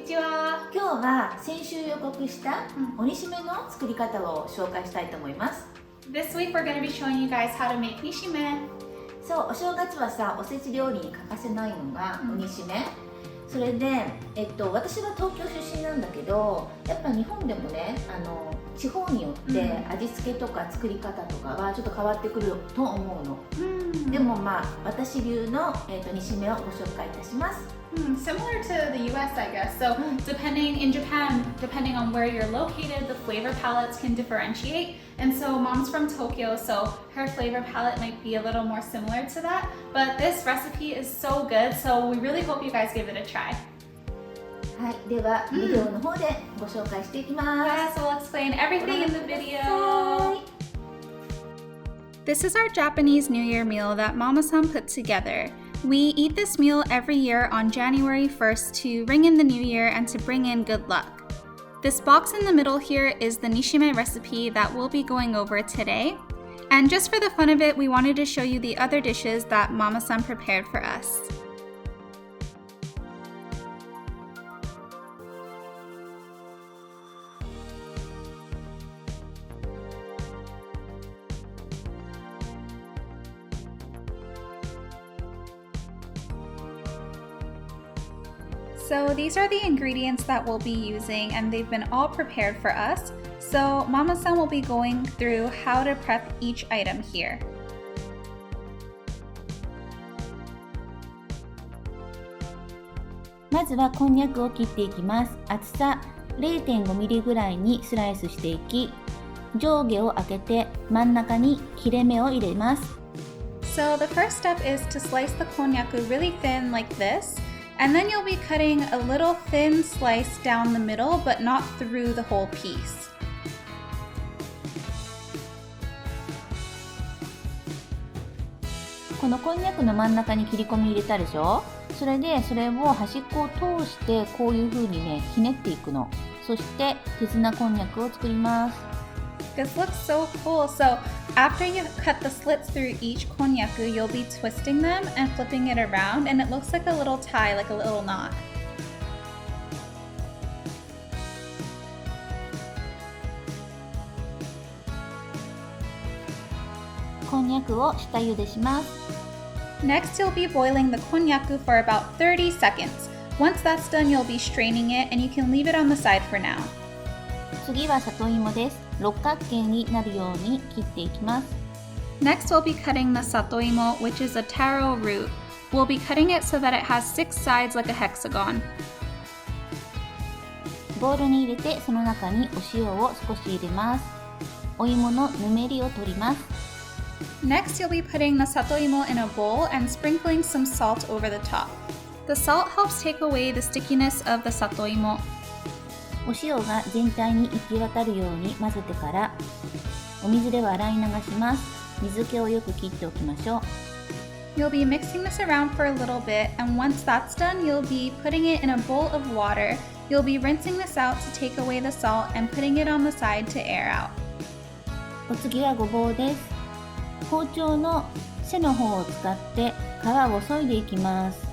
ちは。今日は先週予告したお煮しめの作り方を紹介したいと思います。This week we're going to be showing you guys how to make Nishime. そう、お正月はさ、おせち料理に欠かせないのがお煮しめ。それで、私は東京出身なんだけど、やっぱ日本でもね、地方によって味付けとか作り方とかはちょっと変わってくると思うの。でもまあ、私流の、煮しめをご紹介いたします。Similar to the US, I guess. So, in Japan, depending on where you're located, the flavor palettes can differentiate. And so, mom's from Tokyo, so her flavor palette might be a little more similar to that. But this recipe is so good, so we really hope you guys give it a try. はい、では、ビデオの方でご紹介していきます。Yes, we'll explain everything in the video. This is our Japanese New Year meal that Mama-san put together. We eat this meal every year on January 1st to ring in the new year and to bring in good luck. This box in the middle here is the Nishime recipe that we'll be going over today. And just for the fun of it, we wanted to show you the other dishes that Mama-san prepared for us. So these are the ingredients that we'll be using, and they've been all prepared for us. So Mama-san will be going through how to prep each item here. まずはこんにゃくを切っていきます。厚さ 0.5 ミリぐらいにスライスしていき、上下を開けて真ん中に切れ目を入れます。So the first step is to slice the konnyaku really thin like this. And then you'll be cutting a little thin slice down the middle, but not through the whole piece. このこんにゃくの真ん中に切り込み入れたでしょ。それでそれを端っこを通してこういう風にねひねっていくの。そして手綱こんにゃくを作ります。This looks so cool. So after you cut the slits through each konnyaku, you'll be twisting them and flipping it around, and it looks like a little tie, like a little knot. こんにゃくを下茹でします。Next, you'll be boiling the konnyaku for about 30 seconds. Once that's done, you'll be straining it, and you can leave it on the side for now. 次は里芋です。六角形になるように切っていきます。Next, we'll be cutting the satoimo, which is a taro root. We'll be cutting it so that it has 6 sides like a hexagon. ボウルに入れてその中にお塩を少し入れます。お芋のぬめりを取ります。Next, you'll be putting the satoimo in a bowl and sprinkling some salt over the top. The salt helps take away the stickiness of the satoimo. お塩が全体に行き渡るように混ぜてからお水で洗い流します。水気をよく切っておきましょう。You'll be mixing this around for a little bit, and once that's done, you'll be putting it in a bowl of water. You'll be rinsing this out to take away the salt and putting it on the side to air out. お次はごぼうです。包丁の背の方を使って皮を削いでいきます。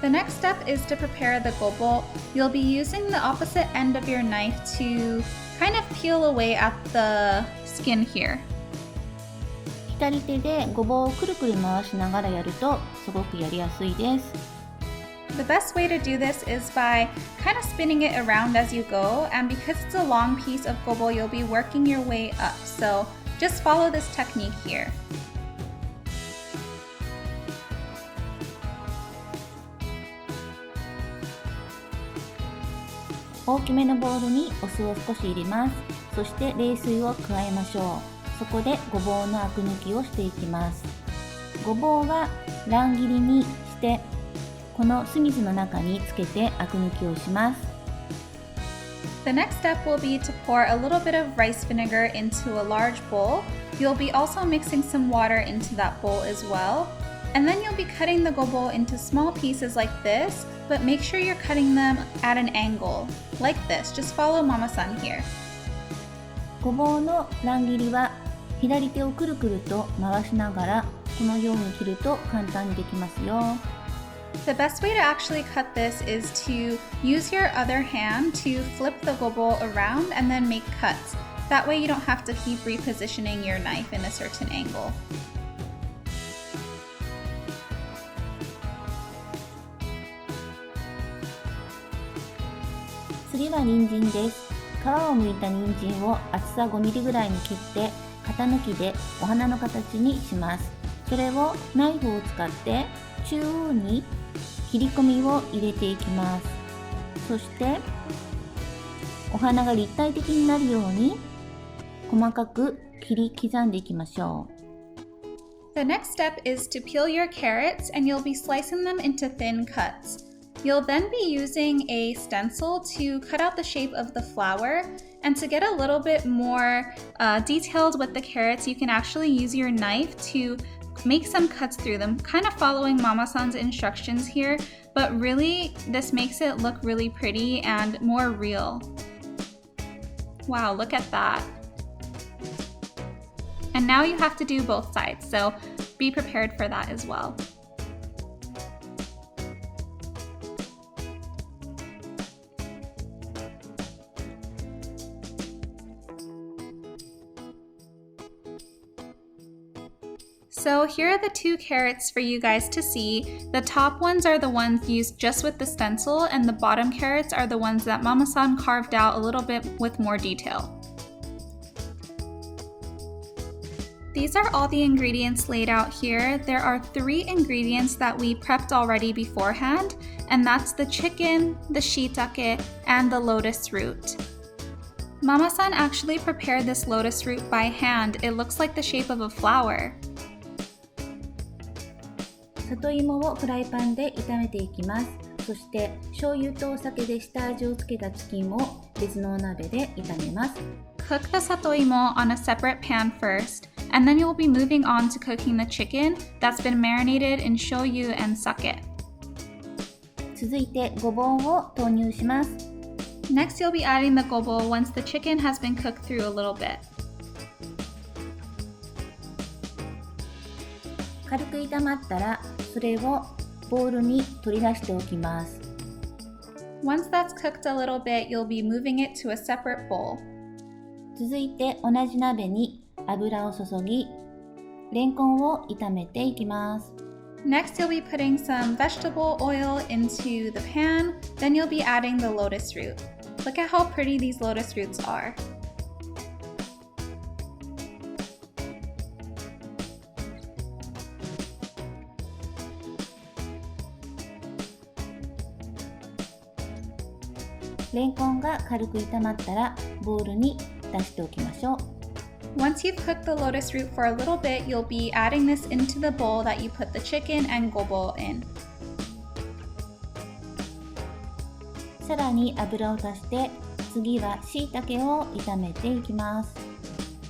The next step is to prepare the gobo. You'll be using the opposite end of your knife to kind of peel away at the skin here. 左手でごぼうをくるくる回しながらやるとすごくやりやすいです。The best way to do this is by kind of spinning it around as you go, and because it's a long piece of gobo, you'll be working your way up. So just follow this technique here. 大きめのボウルにお酢を少し入れます。そして冷水を加えましょう。そこでごぼうのアク抜きをしていきます。ごぼうは乱切りにしてこの酢水の中につけてアク抜きをします。The next step will be to pour a little bit of rice vinegar into a large bowl. You'll be also mixing some water into that bowl as well. And then you'll be cutting the gobo into small pieces like this, but make sure you're cutting them at an angle, like this. Just follow Mama-san here. ごぼうの乱切りは左手をくるくると回しながらこのように切ると簡単にできますよ。The best way to actually cut this is to use your other hand to flip the gobo around and then make cuts. That way you don't have to keep repositioning your knife in a certain angle. Next is 人参です。皮を剥いた人参を厚さ5ミリぐらいに切って型抜きでお花の形にします。それをナイフを使って中央に切り込みを入れていきます。そしてお花が立体的になるように細かく切り刻んでいきましょう。The next step is to peel your carrots and you'll be slicing them into thin cuts. You'll then be using a stencil to cut out the shape of the flower, and to get a little bit more detailed with the carrots, you can actually use your knife to make some cuts through them, kind of following Mama-san's instructions here, but really this makes it look really pretty and more real. Wow, look at that. And now you have to do both sides, so be prepared for that as well. So here are the two carrots for you guys to see. The top ones are the ones used just with the stencil, and the bottom carrots are the ones that Mama-san carved out a little bit with more detail. These are all the ingredients laid out here. There are 3 ingredients that we prepped already beforehand, and that's the chicken, the shiitake, and the lotus root. Mama-san actually prepared this lotus root by hand. It looks like the shape of a flower. 里芋をフライパンで炒めていきます。そして醤油とお酒で下味をつけたチキンを別のお鍋で炒めます。Cook the satoimo on a separate pan first, and then you'll be moving on to cooking the chicken that's been marinated in shoyu and sake. 続いてごぼうを投入します。Next, you'll be adding the gobo once the chicken has been cooked through a little bit. 軽く炒まったらそれをボウルに取り出しておきます。Once that's cooked a little bit, you'll be moving it to a separate bowl. 続いて同じ鍋に油を注ぎ、レンコンを炒めていきます。Next, you'll be putting some vegetable oil into the pan, then you'll be adding the lotus root. Look at how pretty these lotus roots are.レンコンが軽く炒まったらボウルに出しておきましょう。Once you've cooked the lotus root for a little bit, you'll be adding this into the bowl that you put the chicken and gobo in. さらに油を足して次は椎茸を炒めていきます。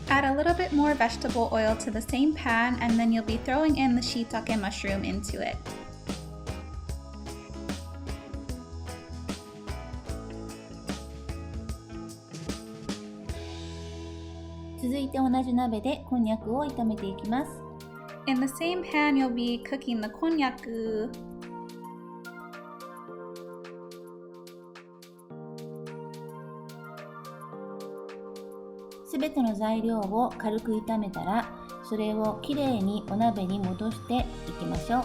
Add a little bit more vegetable oil to the same pan, and then you'll be throwing in the shiitake mushroom into it. 続いて同じ鍋でこんにゃくを炒めていきます。In the same pan, you'll be cooking the konnyaku. すべての材料を軽く炒めたら、それをきれいにお鍋に戻していきましょう。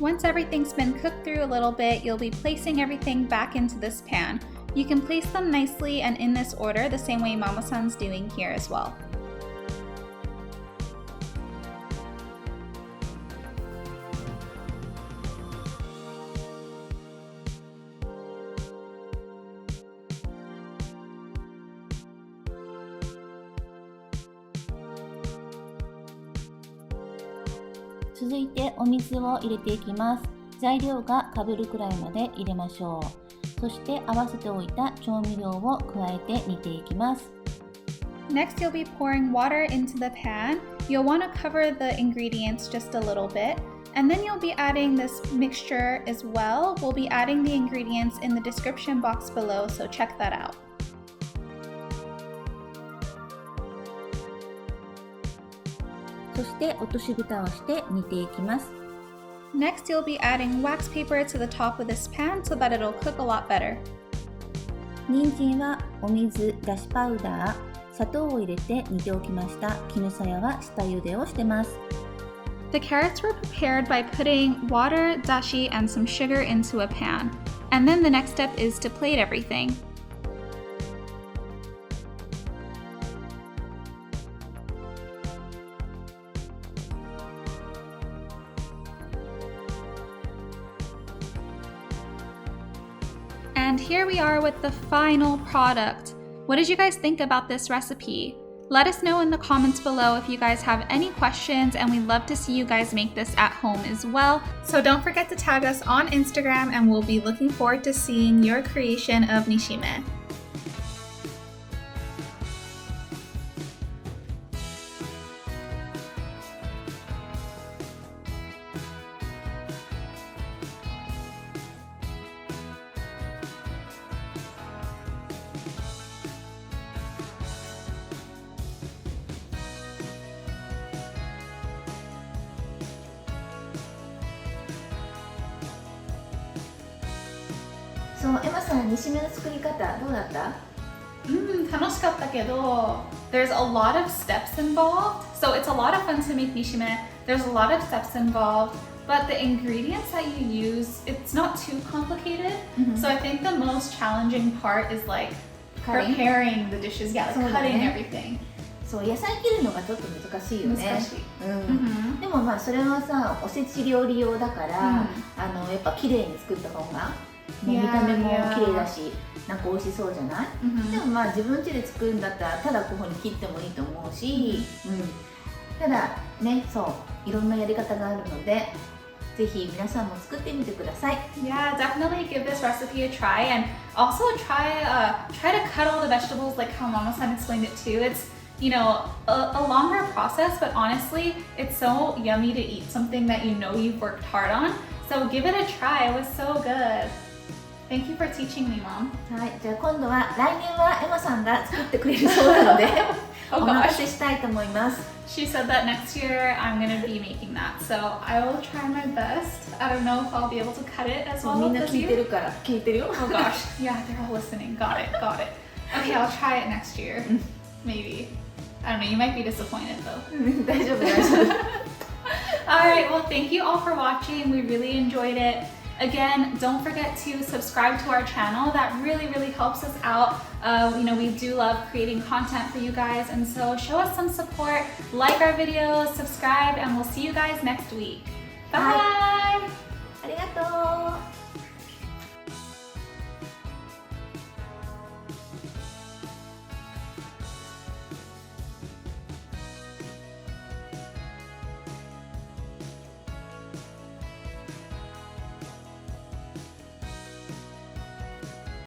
Once everything's been cooked through a little bit, you'll be placing everything back into this pan. You can place them nicely and in this order, the same way Mama-san's doing here as well. 続いてお水を入れていきます。材料がかぶるくらいまで入れましょう。そして合わせておいた調味料を加えて煮ていきます。Next, you'll be pouring water into the pan. You'll want to cover the ingredients just a little bit. And then you'll be adding this mixture as well. We'll be adding the ingredients in the description box below, so check that out. そして落とし蓋をして煮ていきます。Next, you'll be adding wax paper to the top of this pan so that it'll cook a lot better. 人参はお水、だしパウダー、砂糖を入れて煮ておきました。絹さやは下茹でをしてます。The carrots were prepared by putting water, dashi, and some sugar into a pan. And then the next step is to plate everything. And here we are with the final product. What did you guys think about this recipe? Let us know in the comments below if you guys have any questions, and we'd love to see you guys make this at home as well. So don't forget to tag us on Instagram, and we'll be looking forward to seeing your creation of Nishime.そう、エマさん、煮しめの作り方どうだった？楽しかったけど there's a lot of steps involved. So it's a lot of fun to make nishime. There's a lot of steps involved, but the ingredients that you use, it's not too complicated. So I think the most challenging part is like preparing the dishes, like cutting everything. そう、野菜切るのがちょっと難しいよね。難しい。でもまあそれはさ、おせち料理用だから、やっぱ綺麗に作った方が見た目も綺麗だし、なんか美味しそうじゃない？でもまあ自分家で作るんだったらただここに切ってもいいと思うし、ただね、そういろんなやり方があるので、ぜひ皆さんも作ってみてください。Yeah, definitely give this recipe a try, and also try to cut all the vegetables like how Mama-san explained it too. It's a longer process, but honestly, it's so yummy to eat something that you've worked hard on. So give it a try. It was so good. Thank you for teaching me, Mom. はい、じゃあ今度は来年はエマさんが作ってくれるそうなのでお任せしたいと思います。She said that next year I'm going to be making that, so I will try my best. I don't know if I'll be able to cut it as well. みんな聞いてるから、聞いてるよ。Oh gosh, yeah, they're all listening. Got it. Okay, I'll try it next year. Maybe. I don't know, you might be disappointed though. 大丈夫、大丈夫。Alright, well thank you all for watching. We really enjoyed it. Again, don't forget to subscribe to our channel. That really helps us out. We do love creating content for you guys, and so show us some support, like our videos, subscribe, and we'll see you guys next week. Bye! ありがとう。